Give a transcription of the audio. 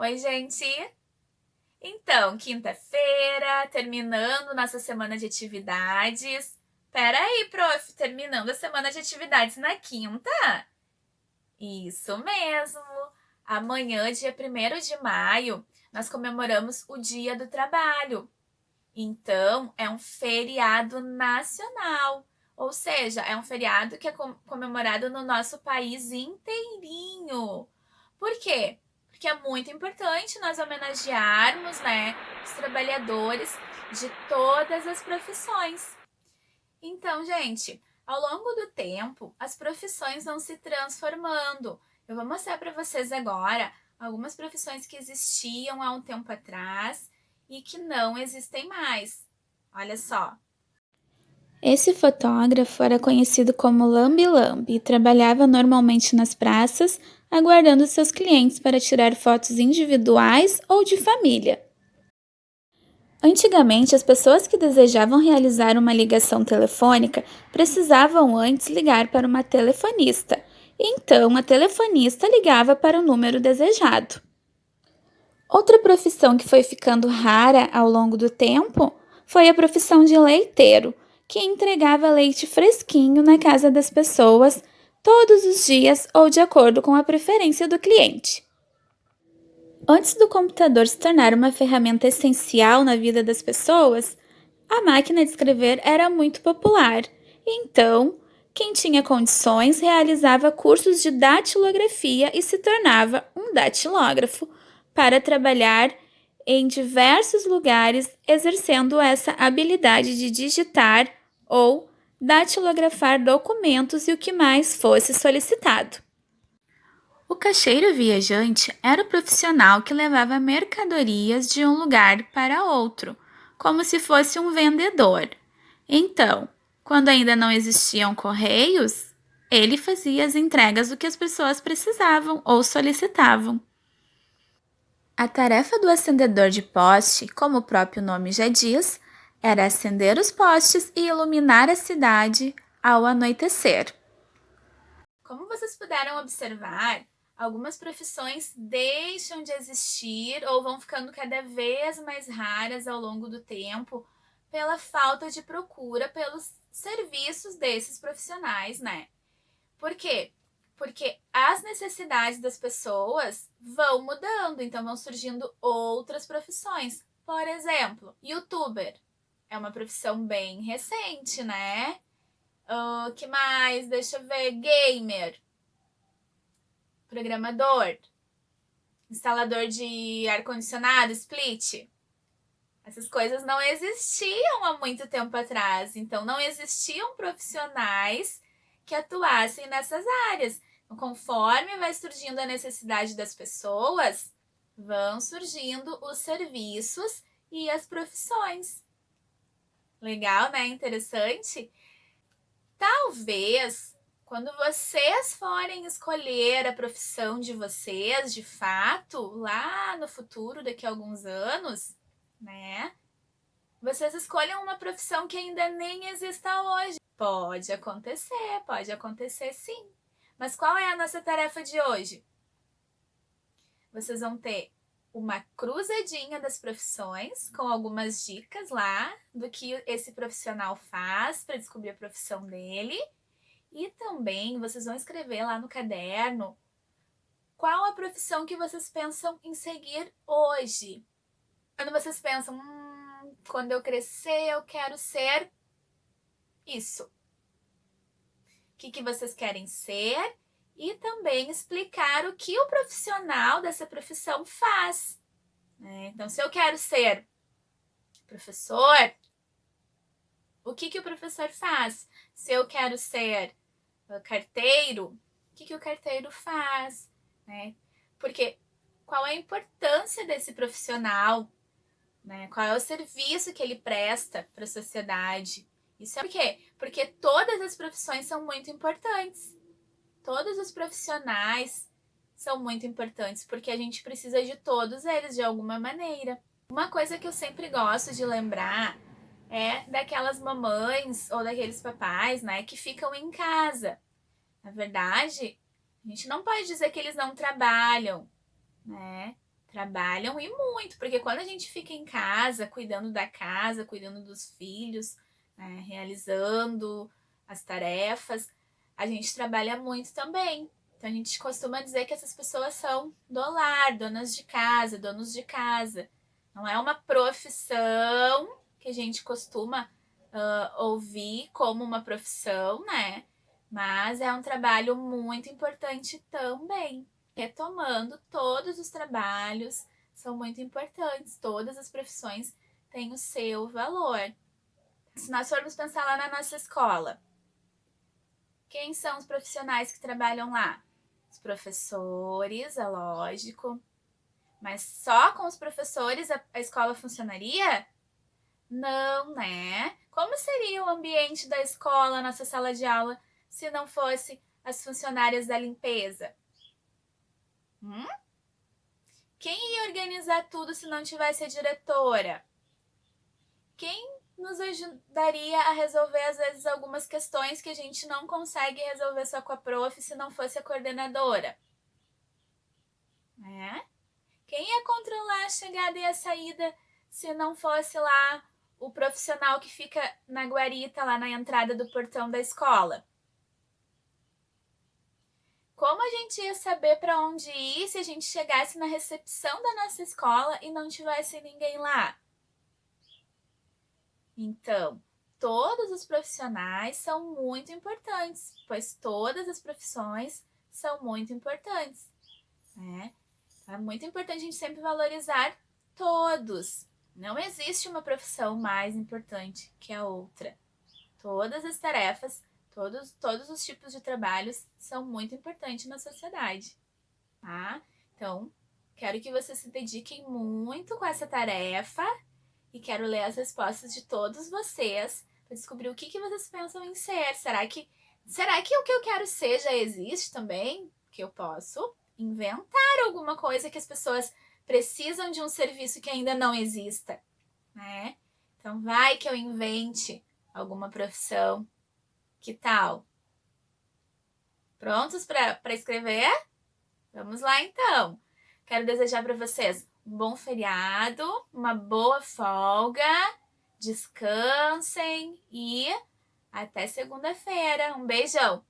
Oi, gente! Então, quinta-feira, terminando nossa semana de atividades. Pera aí, prof, terminando a semana de atividades na quinta? Isso mesmo! Amanhã, dia 1º de maio, nós comemoramos o Dia do Trabalho. Então, é um feriado nacional, ou seja, é um feriado que é comemorado no nosso país inteirinho. Por quê? Porque é muito importante nós homenagearmos, né, os trabalhadores de todas as profissões. Então, gente, ao longo do tempo, as profissões vão se transformando. Eu vou mostrar para vocês agora algumas profissões que existiam há um tempo atrás e que não existem mais. Olha só. Esse fotógrafo era conhecido como Lambi Lambi e trabalhava normalmente nas praças, aguardando seus clientes para tirar fotos individuais ou de família. Antigamente, as pessoas que desejavam realizar uma ligação telefônica precisavam antes ligar para uma telefonista. Então, a telefonista ligava para o número desejado. Outra profissão que foi ficando rara ao longo do tempo foi a profissão de leiteiro, que entregava leite fresquinho na casa das pessoas todos os dias ou de acordo com a preferência do cliente. Antes do computador se tornar uma ferramenta essencial na vida das pessoas, a máquina de escrever era muito popular. Então, quem tinha condições realizava cursos de datilografia e se tornava um datilógrafo para trabalhar em diversos lugares, exercendo essa habilidade de digitar ou datilografar documentos e o que mais fosse solicitado. O caixeiro viajante era o profissional que levava mercadorias de um lugar para outro, como se fosse um vendedor. Então, quando ainda não existiam correios, ele fazia as entregas do que as pessoas precisavam ou solicitavam. A tarefa do acendedor de poste, como o próprio nome já diz, era acender os postes e iluminar a cidade ao anoitecer. Como vocês puderam observar, algumas profissões deixam de existir ou vão ficando cada vez mais raras ao longo do tempo pela falta de procura pelos serviços desses profissionais, né? Por quê? Porque as necessidades das pessoas vão mudando, então vão surgindo outras profissões. Por exemplo, youtuber é uma profissão bem recente, né? Que mais? Deixa eu ver. Gamer, programador, instalador de ar-condicionado, split. Essas coisas não existiam há muito tempo atrás, então não existiam profissionais que atuassem nessas áreas. Então, conforme vai surgindo a necessidade das pessoas, vão surgindo os serviços e as profissões. Legal, né? Interessante? Talvez, quando vocês forem escolher a profissão de vocês, de fato, lá no futuro, daqui a alguns anos, né? Vocês escolham uma profissão que ainda nem exista hoje. Pode acontecer sim. Mas qual é a nossa tarefa de hoje? Vocês vão ter uma cruzadinha das profissões, com algumas dicas lá do que esse profissional faz para descobrir a profissão dele. E também vocês vão escrever lá no caderno qual a profissão que vocês pensam em seguir hoje. Quando vocês pensam, quando eu crescer eu quero ser isso. O que vocês querem ser? E também explicar o que o profissional dessa profissão faz. Então, se eu quero ser professor, o que o professor faz? Se eu quero ser carteiro, o que o carteiro faz? Porque qual é a importância desse profissional? Qual é o serviço que ele presta para a sociedade? Isso é por quê? Porque todas as profissões são muito importantes. Todos os profissionais são muito importantes, porque a gente precisa de todos eles de alguma maneira. Uma coisa que eu sempre gosto de lembrar é daquelas mamães ou daqueles papais, né, que ficam em casa. Na verdade, a gente não pode dizer que eles não trabalham, né? Trabalham e muito, porque quando a gente fica em casa, cuidando da casa, cuidando dos filhos, né, realizando as tarefas, a gente trabalha muito também. Então a gente costuma dizer que essas pessoas são do lar, donas de casa, donos de casa. Não é uma profissão que a gente costuma ouvir como uma profissão, né? Mas é um trabalho muito importante também. Retomando, todos os trabalhos são muito importantes, todas as profissões têm o seu valor. Se nós formos pensar lá na nossa escola, quem são os profissionais que trabalham lá? Os professores, é lógico. Mas só com os professores a escola funcionaria? Não, né? Como seria o ambiente da escola, nossa sala de aula, se não fosse as funcionárias da limpeza? Quem ia organizar tudo se não tivesse a diretora? Quem nos ajudaria a resolver, às vezes, algumas questões que a gente não consegue resolver só com a prof se não fosse a coordenadora? Né? Quem ia controlar a chegada e a saída se não fosse lá o profissional que fica na guarita, lá na entrada do portão da escola? Como a gente ia saber para onde ir se a gente chegasse na recepção da nossa escola e não tivesse ninguém lá? Então, todos os profissionais são muito importantes, pois todas as profissões são muito importantes, né? É muito importante a gente sempre valorizar todos. Não existe uma profissão mais importante que a outra. Todas as tarefas, todos os tipos de trabalhos são muito importantes na sociedade, tá? Então, quero que vocês se dediquem muito com essa tarefa e quero ler as respostas de todos vocês para descobrir o que vocês pensam em ser. Será que o que eu quero ser já existe também? Que eu posso inventar alguma coisa que as pessoas precisam de um serviço que ainda não exista, né? Então vai que eu invente alguma profissão. Que tal? Prontos para escrever? Vamos lá então. Quero desejar para vocês um bom feriado, uma boa folga, descansem e até segunda-feira. Um beijão!